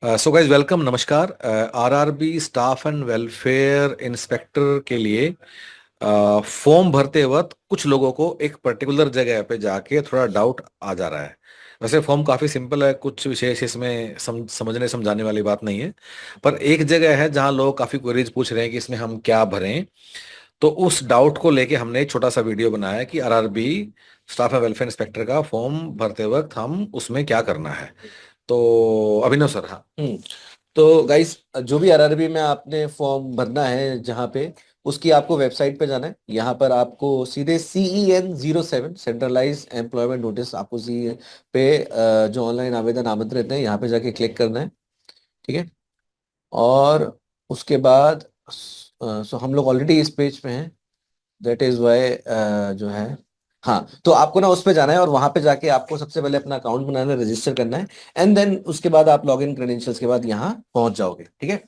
So guys welcome, नमस्कार। RRB staff and welfare inspector के लिए फॉर्म भरते वक्त कुछ लोगों को एक पर्टिकुलर जगह पे जाके थोड़ा डाउट आ जा रहा है। वैसे फॉर्म काफी सिंपल है, कुछ विशेष इसमें समझने समझाने वाली बात नहीं है। पर एक जगह है जहां लोग काफी क्वेरीज पूछ रहे हैं कि इसमें हम क्या भरें। तो उस डाउट को लेके हमने एक छोटा सा वीडियो बनाया कि RRB staff and welfare inspector का फॉर्म भरते वक्त हम उसमें क्या करना है। तो अभिनव सर, हाँ। तो गाइस, जो भी आरआरबी में आपने फॉर्म भरना है जहाँ पे, उसकी आपको वेबसाइट पे जाना है। यहाँ पर आपको सीधे CEN 07 सेंट्रलाइज एम्प्लॉयमेंट नोटिस, आपको सी पे जो ऑनलाइन आवेदन आमंत्रित है, यहाँ पे जाके क्लिक करना है। ठीक है। और उसके बाद सो हम लोग ऑलरेडी इस पेज पे हैं। दैट इज वाई जो है, हाँ, तो आपको ना उस पे जाना है और वहां पे जाके आपको सबसे पहले अपना अकाउंट बनाना है, रजिस्टर करना है। एंड देन उसके बाद आप लॉग इन क्रेडेंशियल्स के बाद यहाँ पहुंच जाओगे। ठीक है।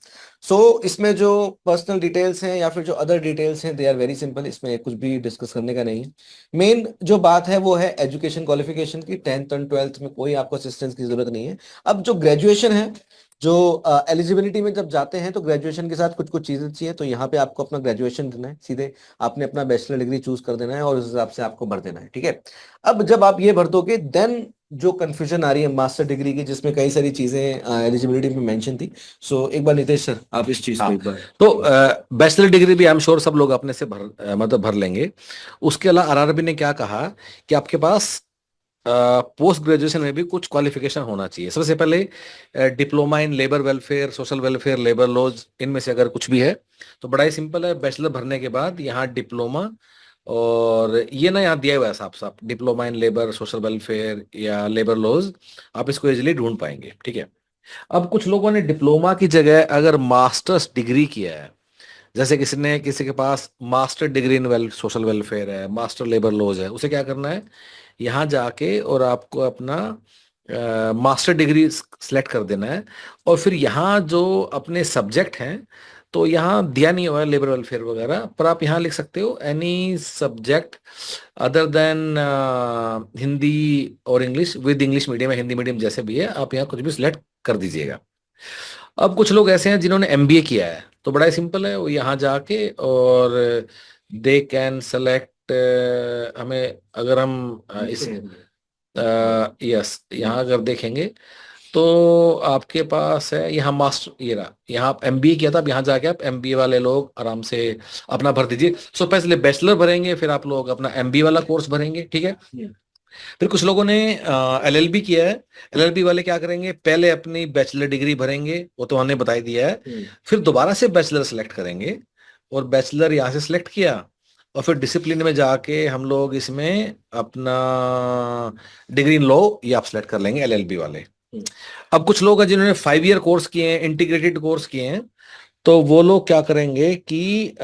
सो इसमें जो पर्सनल डिटेल्स हैं या फिर जो अदर डिटेल्स हैं, दे आर वेरी सिंपल। इसमें कुछ भी डिस्कस करने का नहीं है। मेन जो बात है वो है एजुकेशन क्वालिफिकेशन की। 10th और 12th में कोई आपको असिस्टेंस की जरूरत नहीं है। अब जो ग्रेजुएशन है, जो एलिजिबिलिटी में जब जाते हैं तो ग्रेजुएशन के साथ कुछ कुछ चीजें चाहिए, तो यहाँ पे आपको अपना ग्रेजुएशन देना है। सीधे आपने अपना बैचलर डिग्री चूज कर देना है और उस हिसाब से आपको भर देना है। ठीक है। अब जब आप ये भर दोगे, देन जो कंफ्यूजन आ रही है मास्टर डिग्री की, जिसमें कई सारी चीजें एलिजिबिलिटी में मेंशन थी। सो एक बार नितेश सर, आप इस चीज को हाँ, एक बार। तो बैचलर डिग्री भी आई एम श्योर सब लोग अपने से मतलब भर लेंगे। उसके अलावा आरआरबी ने क्या कहा कि आपके पास पोस्ट ग्रेजुएशन में भी कुछ क्वालिफिकेशन होना चाहिए। सबसे पहले diploma in labour welfare, social welfare, labour laws, इनमें से अगर कुछ भी है तो बड़ा ही सिंपल है। बैचलर भरने के बाद यहाँ डिप्लोमा, और ये ना यहाँ दिया हुआ है साफ साफ, diploma in labour social welfare या लेबर लॉज, आप इसको इजिली ढूंढ पाएंगे। ठीक है। अब कुछ लोगों ने डिप्लोमा की जगह अगर मास्टर्स डिग्री किया है, जैसे किसी के पास master degree in social welfare है, मास्टर लेबर लॉज है, उसे क्या करना है, यहाँ जाके और आपको अपना मास्टर डिग्री सेलेक्ट कर देना है। और फिर यहाँ जो अपने सब्जेक्ट हैं, तो यहाँ दिया नहीं हुआ है लेबर वेलफेयर वगैरह, पर आप यहाँ लिख सकते हो any subject other than Hindi और इंग्लिश, विद इंग्लिश मीडियम या हिंदी मीडियम जैसे भी है, आप यहाँ कुछ भी सिलेक्ट कर दीजिएगा। अब कुछ लोग ऐसे हैं जिन्होंने एमबीए किया है, तो बड़ा ही सिंपल है, वो यहाँ जाके और दे कैन सेलेक्ट, हमें अगर हम इस यस यहाँ अगर देखेंगे तो आपके पास है यहाँ मास्टर, ये रहा, यहाँ आप एमबीए किया था, अब यहाँ जाके आप एमबीए वाले लोग आराम से अपना भर दीजिए। सो पहले बैचलर भरेंगे, फिर आप लोग अपना एमबीए वाला कोर्स भरेंगे। ठीक है। फिर कुछ लोगों ने एलएलबी किया है, एलएलबी वाले क्या करेंगे, पहले अपनी बैचलर डिग्री भरेंगे, वो तो हमने बता ही दिया है। फिर दोबारा से बैचलर सेलेक्ट करेंगे, और बैचलर यहाँ से सिलेक्ट किया, और फिर डिसिप्लिन में जाके हम लोग इसमें अपना डिग्री इन लॉ ये आप सिलेक्ट कर लेंगे, एलएलबी वाले। अब कुछ लोग हैं जिन्होंने 5 ईयर कोर्स किए हैं, इंटीग्रेटेड कोर्स किए हैं, तो वो लोग क्या करेंगे कि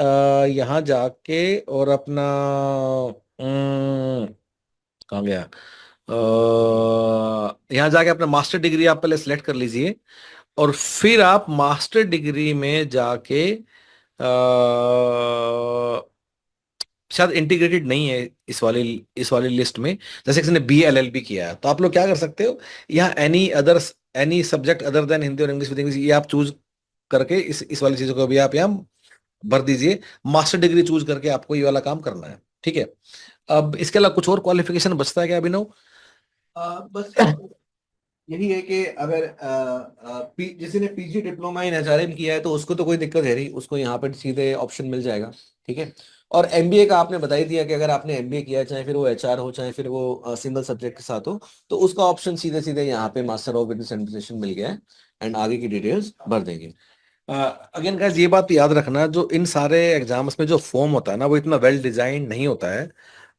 यहाँ जाके और अपना कहाँ गया, यहाँ जाके अपना मास्टर डिग्री आप पहले सिलेक्ट कर लीजिए, और फिर आप मास्टर डिग्री में जाके शायद इंटीग्रेटेड नहीं है इस वाली लिस्ट में, जैसे किसी ने बी एलएलबी किया है, तो आप लोग क्या कर सकते हो, यहाँ any subject other than Hindi और इंग्लिश विद इंग्लिश, ये आप चूज करके इस वाली चीजों को भी आप यहाँ भर दीजिए। मास्टर डिग्री चूज करके आपको ये वाला काम करना है। ठीक है। अब इसके अलावा कुछ और क्वालिफिकेशन बचता है क्या अभिनव? बस यही है कि अगर किसी ने पीजी डिप्लोमा इन एचआरएम किया है तो उसको तो कोई दिक्कत है नहीं, उसको यहाँ पर सीधे ऑप्शन मिल जाएगा। ठीक है। और एमबीए का आपने बता ही दिया कि अगर आपने एमबीए किया है, चाहे फिर वो एचआर हो, चाहे फिर वो सिंगल सब्जेक्ट के साथ हो, तो उसका ऑप्शन सीधे सीधे यहाँ पे मास्टर ऑफ बिजनेस एडमिनिस्ट्रेशन मिल गया है। एंड आगे की डिटेल्स भर देंगे। अगेन गाइस, ये बात याद रखना, जो इन सारे एग्जाम्स में जो फॉर्म होता है ना, वो इतना वेल डिजाइन नहीं होता है।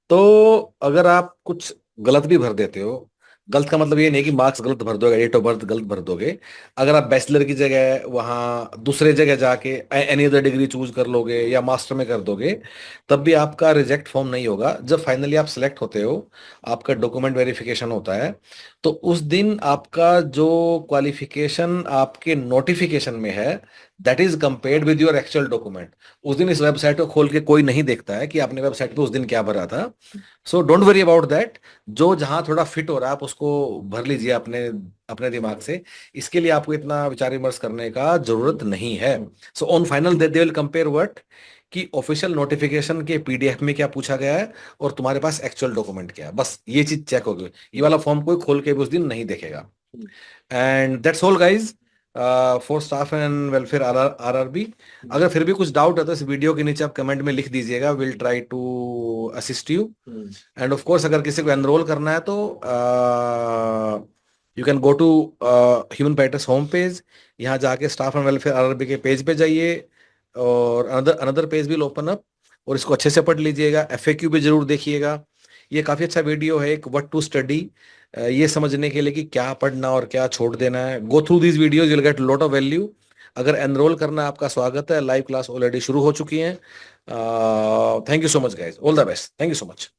तो अगर आप कुछ गलत भी भर देते हो, गलत का मतलब ये नहीं कि मार्क्स गलत भर दोगे, डेट ऑफ बर्थ गलत भर दोगे। अगर आप बैचलर की जगह वहाँ दूसरे जगह जाके एनी अदर डिग्री चूज कर लोगे या मास्टर में कर दोगे, तब भी आपका रिजेक्ट फॉर्म नहीं होगा। जब फाइनली आप सिलेक्ट होते हो, आपका डॉक्यूमेंट वेरिफिकेशन होता है, तो उस दिन आपका जो क्वालिफिकेशन आपके नोटिफिकेशन में है, that is compared with your actual document. उस दिन इस वेबसाइट को खोल के कोई नहीं देखता है कि आपने वेबसाइट पे उस दिन क्या भरा था। So don't worry about that. जो जहां थोड़ा फिट हो रहा है आप उसको भर लीजिए अपने अपने दिमाग से। इसके लिए आपको इतना विचार विमर्श करने का जरूरत नहीं है। So on final they will compare what कि ऑफिशियल नोटिफिकेशन के पीडीएफ में क्या पूछा गया है और तुम्हारे पास एक्चुअल डॉक्यूमेंट क्या है, बस ये चीज चेक होगी। ये वाला फॉर्म कोई खोल के भी उस दिन नहीं देखेगा। And that's all guys for staff and welfare RRB. अगर फिर भी कुछ डाउट है तो इस वीडियो के नीचे आप कमेंट में लिख दीजिएगा, will try to assist you. And of course अगर किसी को एनरोल करना है तो you can go to human patters home page. यहाँ जाके स्टाफ एंड वेलफेयर आरआरबी के पेज पे जाइए और another another page will open up, और इसको अच्छे से पढ़ लीजिएगा। एफएक्यू भी जरूर देखिएगा। ये काफी अच्छा वीडियो है, एक व्हाट टू स्टडी, ये समझने के लिए कि क्या पढ़ना और क्या छोड़ देना है। Go through these videos, you will get lot of value. अगर एनरोल करना आपका स्वागत है, लाइव क्लास ऑलरेडी शुरू हो चुकी है। Thank you so much guys, all the best, thank you so much.